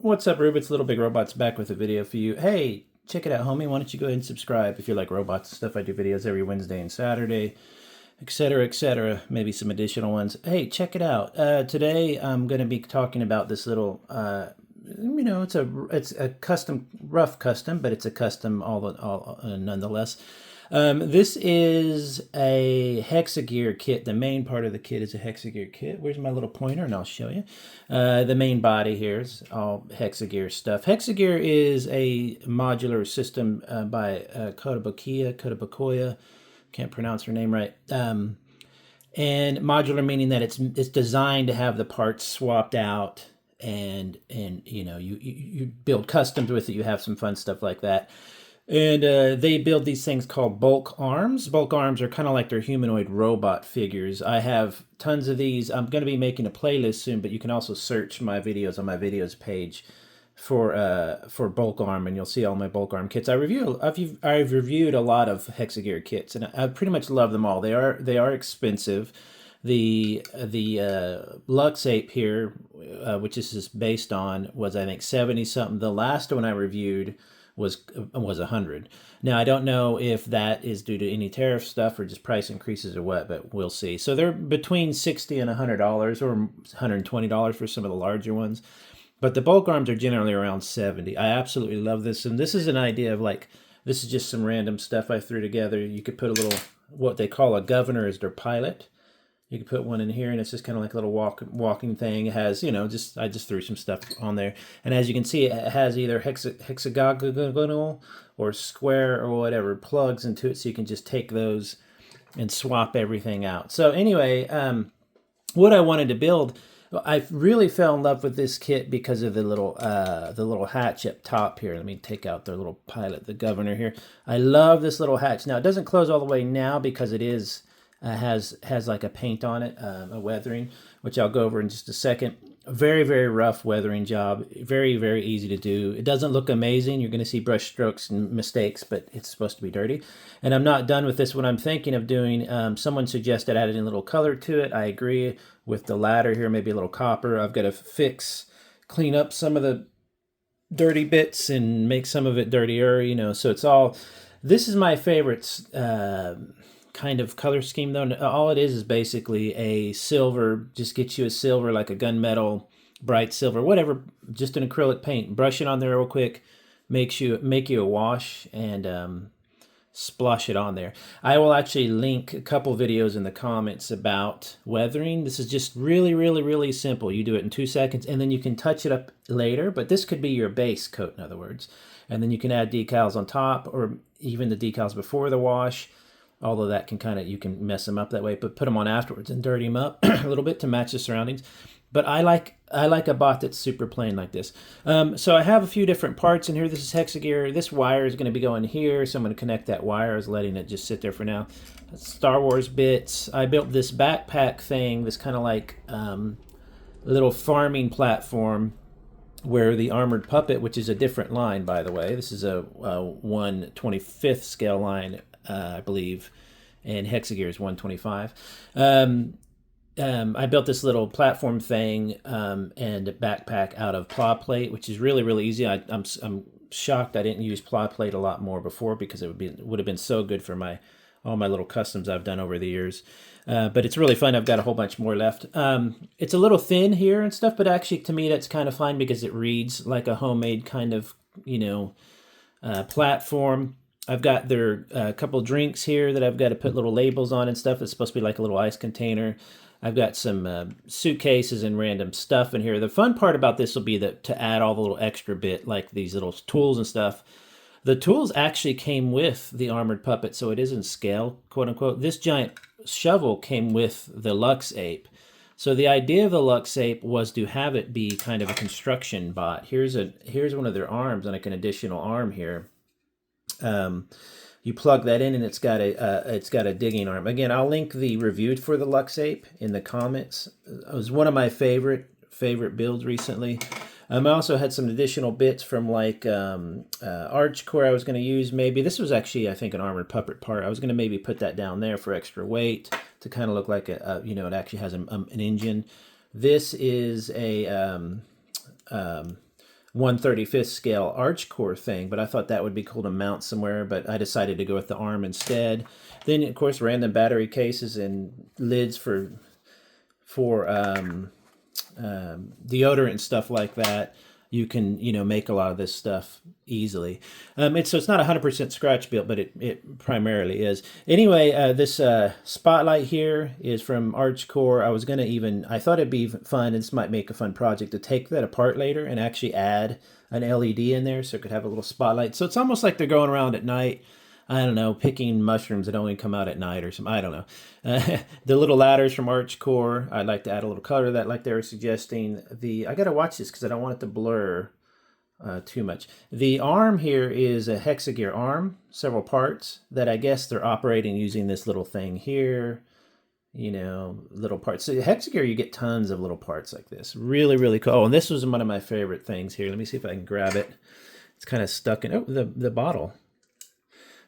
What's up, Rube? It's Little Big Robots back with a video for you. Hey, check it out, homie. Why don't you go ahead and subscribe if you like robots and stuff. I do videos every Wednesday and Saturday, etc., etc. Maybe some additional ones. Hey, check it out. Today I'm going to be talking about this little, it's a custom, rough custom, but it's a custom nonetheless. This is a Hexagear kit. The main part of the kit is a Hexagear kit. Where's my little pointer? And I'll show you. The main body here is all Hexagear stuff. Hexagear is a modular system by Kotobukiya. Can't pronounce her name right. And modular meaning that it's designed to have the parts swapped out, and you build customs with it. You have some fun stuff like that. And they build these things called bulk arms. Bulk arms are kind of like their humanoid robot figures. I have tons of these. I'm going to be making a playlist soon, but you can also search my videos on my videos page for bulk arm, and you'll see all my bulk arm kits. I've reviewed a lot of Hexagear kits, and I pretty much love them all. They are expensive. The Lux Ape here, which this is based on, was I think 70 something. The last one I reviewed was 100. Now I don't know if that is due to any tariff stuff or just price increases or what, but we'll see. So they're between $60 and $100 or $120 for some of the larger ones. But the bulk arms are generally around 70. I absolutely love this. And this is an idea of like, this is just some random stuff I threw together. You could put a little, what they call a governor as their pilot. You can put one in here, and it's just kind of like a little walking thing. It has, I just threw some stuff on there. And as you can see, it has either hexagonal or square or whatever plugs into it, so you can just take those and swap everything out. So anyway, what I wanted to build, I really fell in love with this kit because of the little hatch up top here. Let me take out the little pilot, the governor here. I love this little hatch. Now, it doesn't close all the way now because it is... has like a paint on it, a weathering, which I'll go over in just a second. Very, very rough weathering job. Very, very easy to do. It doesn't look amazing. You're going to see brush strokes and mistakes, but it's supposed to be dirty. And I'm not done with this. What I'm thinking of doing, someone suggested adding a little color to it. I agree with the ladder here, maybe a little copper. I've got to clean up some of the dirty bits and make some of it dirtier, so it's all... This is my favorite kind of color scheme, though. All it is basically a silver. Just get you a silver, like a gunmetal, bright silver, whatever, just an acrylic paint. Brush it on there real quick, make you a wash, and splosh it on there. I will actually link a couple videos in the comments about weathering. This is just really, really, really simple. You do it in 2 seconds, and then you can touch it up later, but this could be your base coat, in other words. And then you can add decals on top, or even the decals before the wash. Although that can you can mess them up that way, but put them on afterwards and dirty them up a little bit to match the surroundings. But I like a bot that's super plain like this. So I have a few different parts in here. This is Hexagear. This wire is going to be going here, so I'm going to connect that wire. I was letting it just sit there for now. Star Wars bits. I built this backpack thing, this kind of like little farming platform, where the armored puppet, which is a different line, by the way. This is a 1/25th scale line, I believe, and Hexagear is 125. I built this little platform thing and a backpack out of ply plate, which is really, really easy. I'm shocked I didn't use ply plate a lot more before, because it would have been so good for all my little customs I've done over the years. But it's really fun. I've got a whole bunch more left. It's a little thin here and stuff, but actually to me that's kind of fine because it reads like a homemade kind of, platform. I've got a couple drinks here that I've got to put little labels on and stuff. It's supposed to be like a little ice container. I've got some suitcases and random stuff in here. The fun part about this will be to add all the little extra bit, like these little tools and stuff. The tools actually came with the armored puppet, so it is in scale, quote unquote. This giant shovel came with the Lux Ape. So the idea of the Lux Ape was to have it be kind of a construction bot. Here's one of their arms, and like an additional arm here. You plug that in, and it's got a digging arm. Again, I'll link the review for the Lux Ape in the comments. It was one of my favorite builds recently. I also had some additional bits from like arch core I was going to use. Maybe this was actually, I think, an armored puppet part. I was going to maybe put that down there for extra weight to kind of look like it actually has an engine. This is a 1/35th scale arch core thing, but I thought that would be cool to mount somewhere, but I decided to go with the arm instead. Then, of course, random battery cases and lids for deodorant and stuff like that. You can, make a lot of this stuff easily. So it's not 100% scratch built, but it primarily is. Anyway, this spotlight here is from Archcore. I thought it'd be fun, and this might make a fun project, to take that apart later and actually add an LED in there so it could have a little spotlight. So it's almost like they're going around at night, I don't know, picking mushrooms that only come out at night or something. I don't know. The little ladders from Archcore, I'd like to add a little color to that like they were suggesting. I got to watch this because I don't want it to blur too much. The arm here is a Hexagear arm, several parts that I guess they're operating using this little thing here. Little parts. So Hexagear, you get tons of little parts like this. Really, really cool. Oh, and this was one of my favorite things here. Let me see if I can grab it. It's kind of stuck in, the bottle.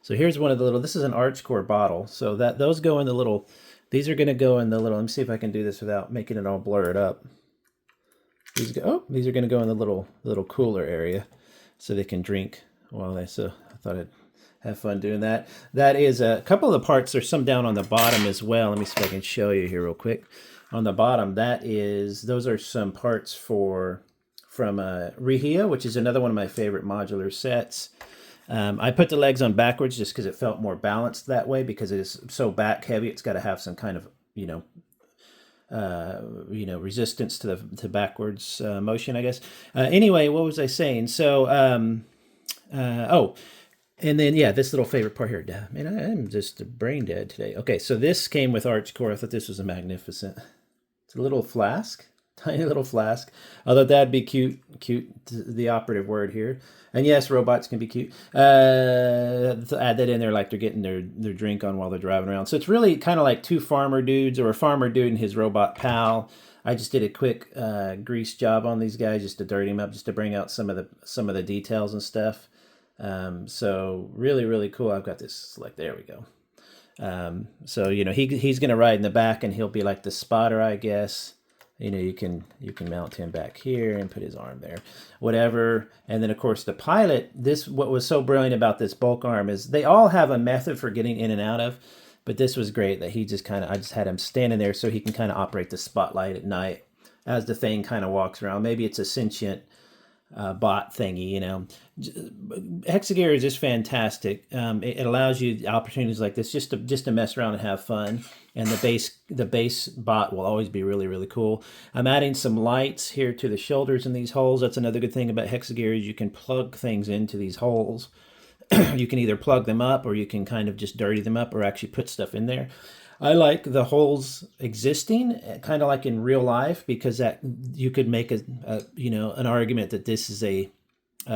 So here's one of the little, this is an Archcore bottle. So those go in the little, these are going to go in the little, let me see if I can do this without making it all blurred up. These are going to go in the little cooler area so they can drink so I thought I'd have fun doing that. That is a couple of the parts. There's some down on the bottom as well. Let me see if I can show you here real quick. On the bottom, those are some parts from Rihia, which is another one of my favorite modular sets. I put the legs on backwards just because it felt more balanced that way, because it is so back heavy. It's got to have some kind of, resistance to backwards motion, I guess. Anyway, what was I saying? So, and then, this little favorite part here. Man, I'm just brain dead today. Okay, so this came with Archcore. I thought this was a magnificent. It's a little flask. Tiny little flask. Although that'd be cute, the operative word here. And yes, robots can be cute. Add that in there like they're getting their drink on while they're driving around. So it's really kind of like two farmer dudes, or a farmer dude and his robot pal. I just did a quick grease job on these guys just to dirty them up, just to bring out some of the details and stuff. So really, really cool. I've got this, like, there we go. So he's gonna ride in the back, and he'll be like the spotter, I guess. You can mount him back here and put his arm there, whatever. And then, of course, the pilot, what was so brilliant about this bulk arm is they all have a method for getting in and out of, but this was great that I just had him standing there so he can kind of operate the spotlight at night as the thing kind of walks around. Maybe it's a sentient bot thingy, Hexagear is just fantastic. It allows you opportunities like this just to mess around and have fun. And the base bot will always be really, really cool. I'm adding some lights here to the shoulders in these holes. That's another good thing about Hexagear, is you can plug things into these holes. You can either plug them up, or you can kind of just dirty them up, or actually put stuff in there. I like the holes existing, kind of like in real life, because that you could make an argument that this is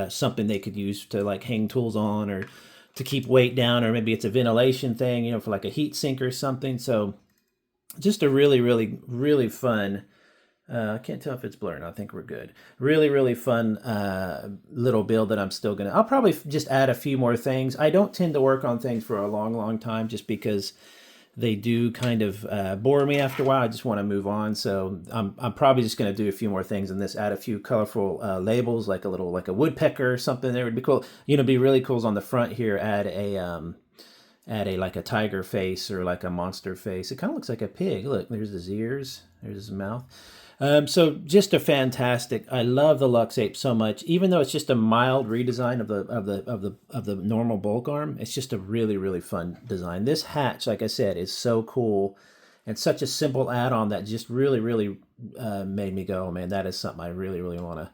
something they could use to like hang tools on, or to keep weight down, or maybe it's a ventilation thing, for like a heat sink or something. So just a really, really, really fun. I can't tell if it's blurring. I think we're good. Really, really fun little build that I'll probably just add a few more things. I don't tend to work on things for a long, long time, just because they do kind of bore me after a while. I just want to move on. So I'm probably just going to do a few more things in this, add a few colorful labels, like a woodpecker or something. There would be cool. Be really cool is on the front here, add a like a tiger face, or like a monster face. It kind of looks like a pig. Look, there's his ears, there's his mouth. So just a fantastic. I love the Lux Ape so much, even though it's just a mild redesign of the normal bulk arm. It's just a really, really fun design. This hatch, like I said, is so cool, and such a simple add-on that just really, really made me go, oh man, that is something I really, really want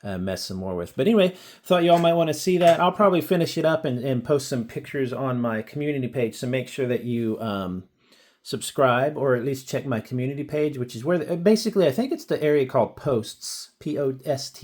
to mess some more with. But anyway, thought you all might want to see that. I'll probably finish it up and post some pictures on my community page. So make sure that you subscribe, or at least check my community page, which is where basically I think it's the area called posts, posts,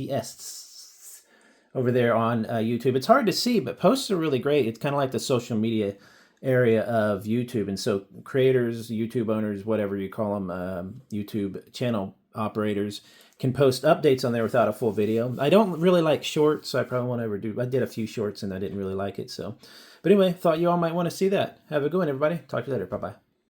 over there on YouTube. It's hard to see, but posts are really great. It's kind of like the social media area of YouTube. And so creators, YouTube owners, whatever you call them, YouTube channel operators, can post updates on there without a full video. I don't really like shorts, so I probably won't ever do. I did a few shorts and I didn't really like it. So, but anyway, thought you all might want to see that. Have a good one, everybody. Talk to you later. Bye-bye.